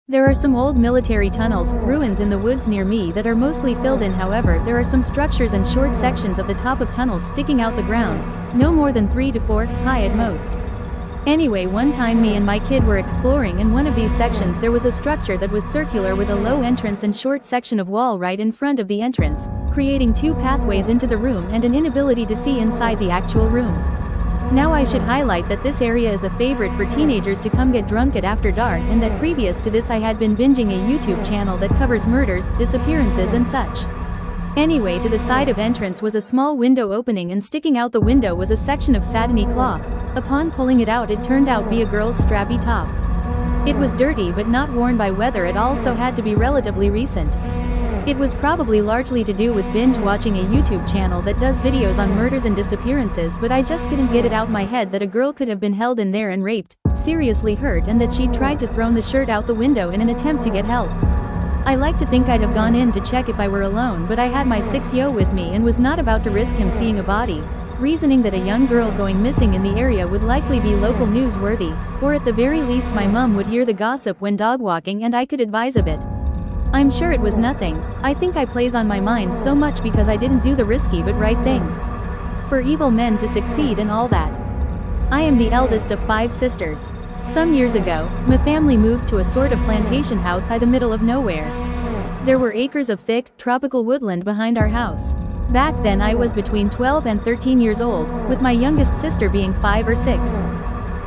There are some old military tunnels, ruins in the woods near me that are mostly filled in. However, there are some structures and short sections of the top of tunnels sticking out the ground, no more than 3 to 4 high at most. Anyway, one time me and my kid were exploring in one of these sections. There was a structure that was circular with a low entrance and short section of wall right in front of the entrance, creating 2 pathways into the room and an inability to see inside the actual room. Now I should highlight that this area is a favorite for teenagers to come get drunk at after dark, and that previous to this I had been binging a YouTube channel that covers murders, disappearances and such. Anyway, to the side of entrance was a small window opening, and sticking out the window was a section of satiny cloth. Upon pulling it out, it turned out to be a girl's strappy top. It was dirty but not worn by weather. It also had to be relatively recent. It was probably largely to do with binge watching a YouTube channel that does videos on murders and disappearances, but I just couldn't get it out my head that a girl could have been held in there and raped, seriously hurt, and that she'd tried to throw the shirt out the window in an attempt to get help. I like to think I'd have gone in to check if I were alone, but I had my 6-year-old with me and was not about to risk him seeing a body, reasoning that a young girl going missing in the area would likely be local newsworthy, or at the very least my mum would hear the gossip when dog walking and I could advise a bit. I'm sure it was nothing. I think I plays on my mind so much because I didn't do the risky but right thing. For evil men to succeed and all that. I am the eldest of 5 sisters. Some years ago, my family moved to a sort of plantation house in the middle of nowhere. There were acres of thick, tropical woodland behind our house. Back then I was between 12 and 13 years old, with my youngest sister being 5 or 6.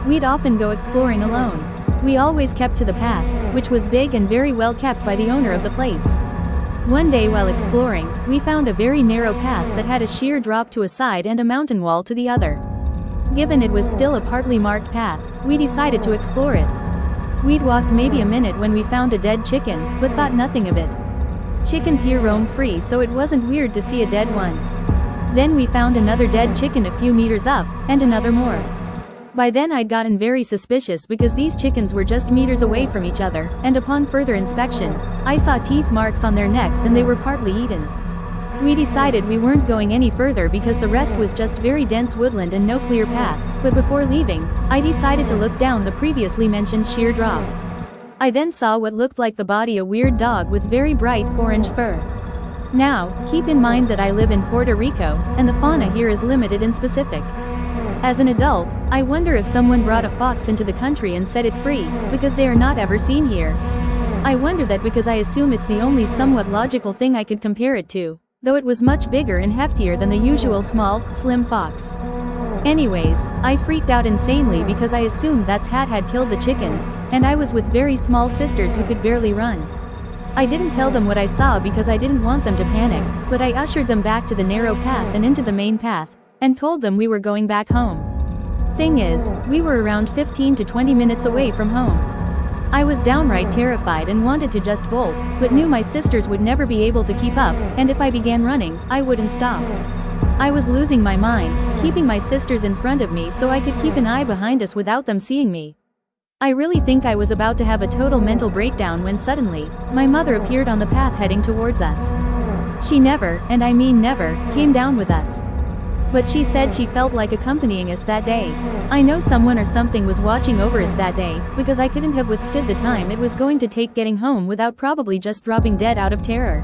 We'd often go exploring alone. We always kept to the path, which was big and very well kept by the owner of the place. One day while exploring, we found a very narrow path that had a sheer drop to a side and a mountain wall to the other. Given it was still a partly marked path, we decided to explore it. We'd walked maybe a minute when we found a dead chicken, but thought nothing of it. Chickens here roam free, so it wasn't weird to see a dead one. Then we found another dead chicken a few meters up, and another more. By then I'd gotten very suspicious because these chickens were just meters away from each other, and upon further inspection, I saw teeth marks on their necks and they were partly eaten. We decided we weren't going any further because the rest was just very dense woodland and no clear path, but before leaving, I decided to look down the previously mentioned sheer drop. I then saw what looked like the body of a weird dog with very bright orange fur. Now, keep in mind that I live in Puerto Rico, and the fauna here is limited and specific. As an adult, I wonder if someone brought a fox into the country and set it free, because they are not ever seen here. I wonder that because I assume it's the only somewhat logical thing I could compare it to, though it was much bigger and heftier than the usual small, slim fox. Anyways, I freaked out insanely because I assumed that's had killed the chickens, and I was with very small sisters who could barely run. I didn't tell them what I saw because I didn't want them to panic, but I ushered them back to the narrow path and into the main path, and told them we were going back home. Thing is, we were around 15 to 20 minutes away from home. I was downright terrified and wanted to just bolt, but knew my sisters would never be able to keep up, and if I began running, I wouldn't stop. I was losing my mind, keeping my sisters in front of me so I could keep an eye behind us without them seeing me. I really think I was about to have a total mental breakdown when suddenly, my mother appeared on the path heading towards us. She never, and I mean never, came down with us. But she said she felt like accompanying us that day. I know someone or something was watching over us that day, because I couldn't have withstood the time it was going to take getting home without probably just dropping dead out of terror.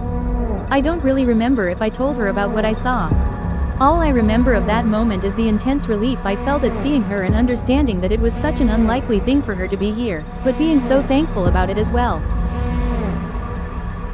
I don't really remember if I told her about what I saw. All I remember of that moment is the intense relief I felt at seeing her and understanding that it was such an unlikely thing for her to be here, but being so thankful about it as well.